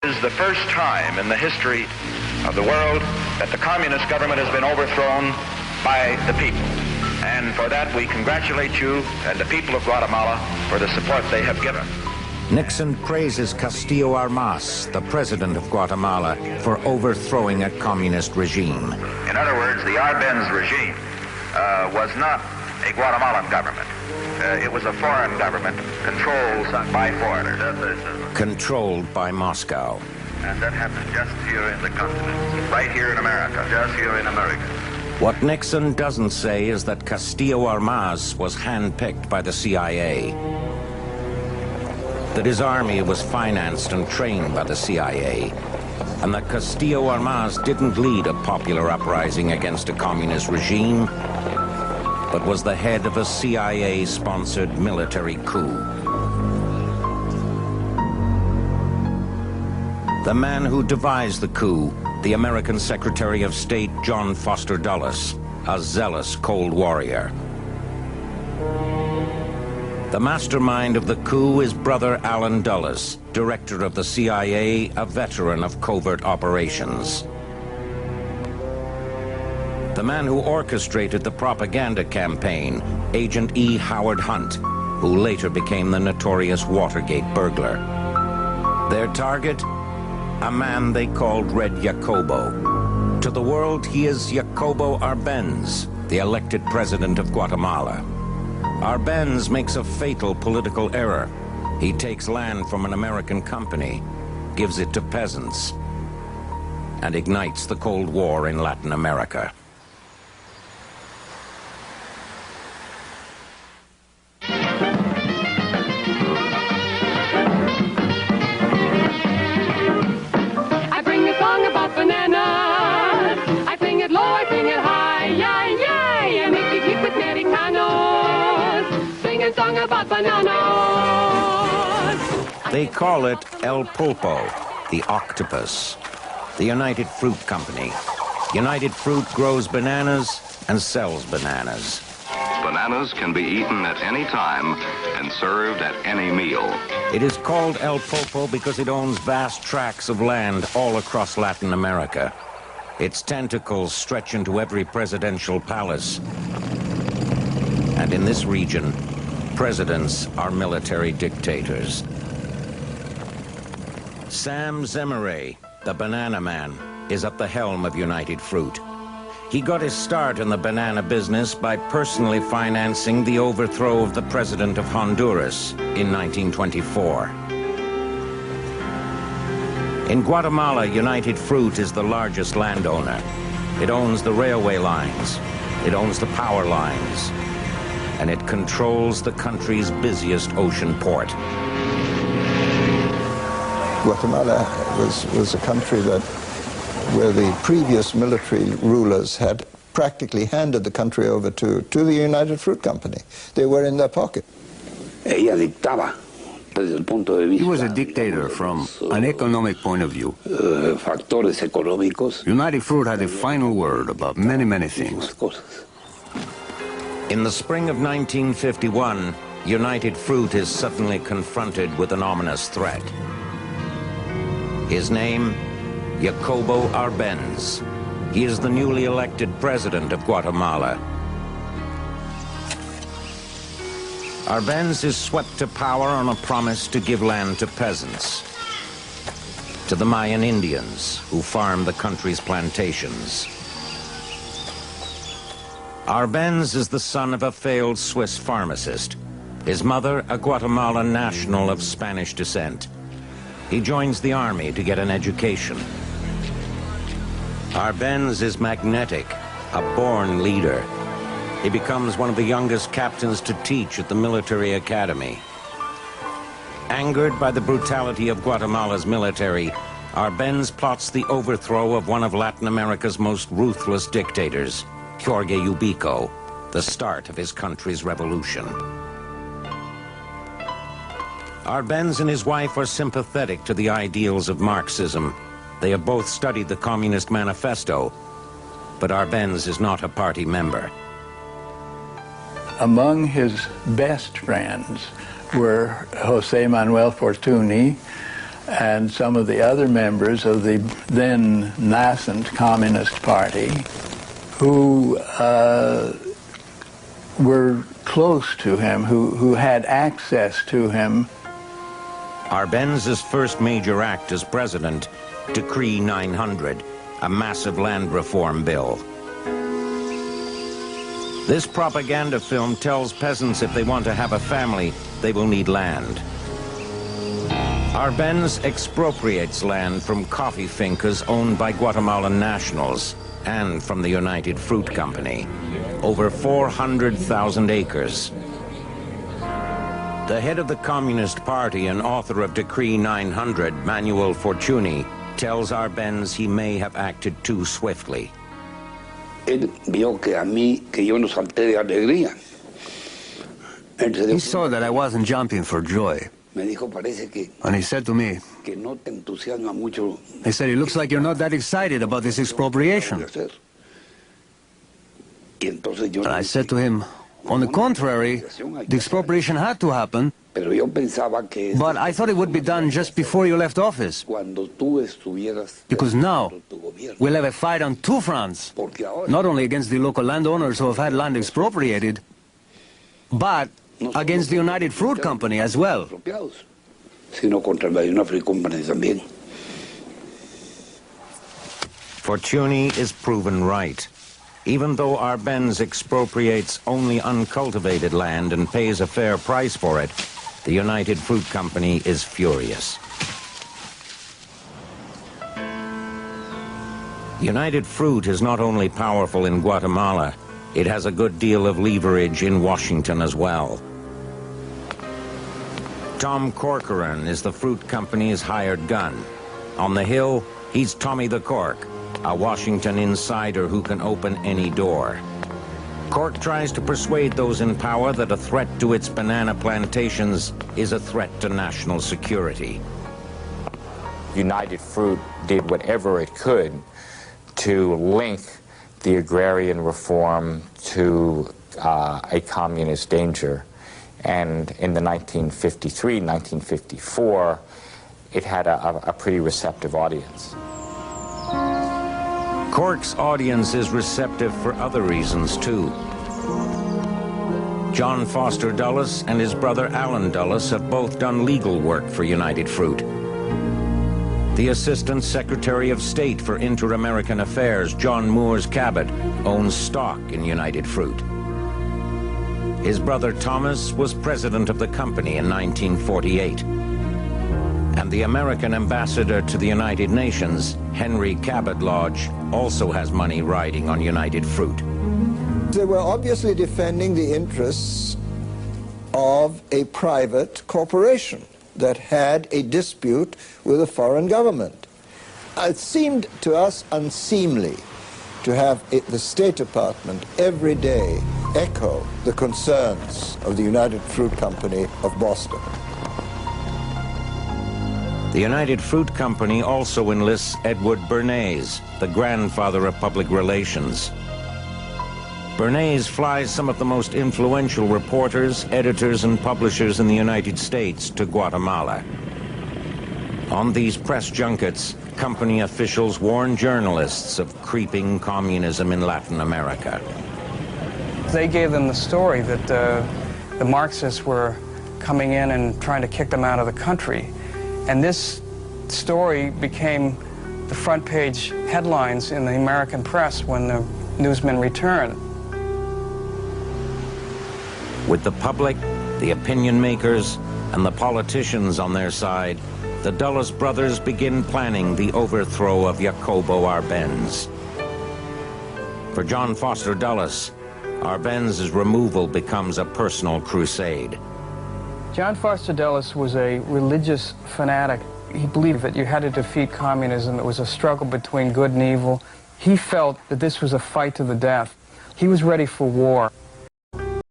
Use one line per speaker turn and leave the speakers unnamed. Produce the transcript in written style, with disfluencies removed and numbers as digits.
This is the first time in the history of the world that the communist government has been overthrown by the people. And for that, we congratulate you and the people of Guatemala for the support they have given.
Nixon praises Castillo Armas, the president of Guatemala, for overthrowing a communist regime.
In other words, the Árbenz regime was not a Guatemalan government. It was a foreign government controlled by foreigners.
Controlled by Moscow.
And that happened just here in the continent, right here in America, just here in America.
What Nixon doesn't say is that Castillo Armas was handpicked by the CIA. That his army was financed and trained by the CIA. And that Castillo Armas didn't lead a popular uprising against a communist regime, but was the head of a CIA-sponsored military coup. The man who devised the coup, the American Secretary of State John Foster Dulles, a zealous Cold Warrior. The mastermind of the coup is brother Allen Dulles, director of the CIA, a veteran of covert operations. The man who orchestrated the propaganda campaign, Agent E. Howard Hunt, who later became the notorious Watergate burglar. Their target? A man they called Red Jacobo. To the world, he is Jacobo Árbenz, the elected president of Guatemala. Árbenz makes a fatal political error. He takes land from an American company, gives it to peasants, and ignites the Cold War in Latin America. They call it El Pulpo, the octopus. The United Fruit Company. United Fruit grows bananas and sells bananas.
Bananas can be eaten at any time and served at any meal.
It is called El Pulpo because it owns vast tracts of land all across Latin America. Its tentacles stretch into every presidential palace. And in this region, presidents are military dictators. Sam Zemere, the banana man, is at the helm of United Fruit. He got his start in the banana business by personally financing the overthrow of the president of Honduras in 1924. In Guatemala, United Fruit is the largest landowner. It owns the railway lines, it owns the power lines, and it controls the country's busiest ocean port.
Guatemala was a country where the previous military rulers had practically handed the country over to the United Fruit Company. They were in their pocket.
He was a dictator from an economic point of view. United Fruit had a final word about many, many things.
In the spring of 1951, United Fruit is suddenly confronted with an ominous threat. His name, Jacobo Árbenz. He is the newly elected president of Guatemala. Árbenz is swept to power on a promise to give land to peasants, to the Mayan Indians who farm the country's plantations. Árbenz is the son of a failed Swiss pharmacist. His mother, a Guatemalan national of Spanish descent. He joins the army to get an education. Árbenz is magnetic, a born leader. He becomes one of the youngest captains to teach at the military academy. Angered by the brutality of Guatemala's military, Árbenz plots the overthrow of one of Latin America's most ruthless dictators, Jorge Ubico, the start of his country's revolution. Árbenz and his wife are sympathetic to the ideals of Marxism. They have both studied the Communist Manifesto, but Árbenz is not a party member.
Among his best friends were José Manuel Fortuny, and some of the other members of the then nascent Communist Party who were close to him, who had access to him.
Árbenz's first major act as president, Decree 900, a massive land reform bill. This propaganda film tells peasants if they want to have a family, they will need land. Árbenz expropriates land from coffee fincas owned by Guatemalan nationals and from the United Fruit Company, over 400,000 acres. The head of the Communist Party and author of Decree 900, Manuel Fortuny, tells Árbenz he may have acted too swiftly.
Él vio que yo no salté de alegría.
He saw that I wasn't jumping for joy.
Me dijo, parece que,
And he said to me,
que no te entusiasma mucho.
he said, it looks like you're not that excited about this expropriation.
Y entonces yo
And I said to him, on the contrary, the expropriation had to happen,
Pero yo pensaba que
but I thought it would be done just before you left office.
cuando tú estuvieras
Because now,
tu gobierno.
we'll have a fight on two fronts.
Porque ahora
Not only against the local landowners who have had land expropriated, but against the United Fruit Company as well.
expropiados, sino contra la United Fruit Company también.
Fortuny is proven right. Even though Árbenz expropriates only uncultivated land and pays a fair price for it, the United Fruit Company is furious. United Fruit is not only powerful in Guatemala, it has a good deal of leverage in Washington as well. Tom Corcoran is the fruit company's hired gun. On the Hill, he's Tommy the Cork, a Washington insider who can open any door. Cork tries to persuade those in power that a threat to its banana plantations is a threat to national security.
United Fruit did whatever it could to link the agrarian reform to a communist danger. And in the 1953, 1954, it had a pretty receptive audience.
Cork's audience is receptive for other reasons, too. John Foster Dulles and his brother Alan Dulles have both done legal work for United Fruit. The Assistant Secretary of State for Inter-American Affairs, John Moores Cabot, owns stock in United Fruit. His brother Thomas was president of the company in 1948. And the American ambassador to the United Nations, Henry Cabot Lodge, also has money riding on United Fruit.
They were obviously defending the interests of a private corporation that had a dispute with a foreign government. It seemed to us unseemly to have the State Department every day echo the concerns of the United Fruit Company of Boston.
The United Fruit Company also enlists Edward Bernays, the grandfather of public relations. Bernays flies some of the most influential reporters, editors, and publishers in the United States to Guatemala. On these press junkets, company officials warn journalists of creeping communism in Latin America.
They gave them the story that the Marxists were coming in and trying to kick them out of the country. And this story became the front page headlines in the American press when the newsmen returned.
With the public, the opinion makers, and the politicians on their side, the Dulles brothers begin planning the overthrow of Jacobo Árbenz. For John Foster Dulles, Árbenz's removal becomes a personal crusade.
John Foster Dulles was a religious fanatic. He believed that you had to defeat communism. It was a struggle between good and evil. He felt that this was a fight to the death. He was ready for war.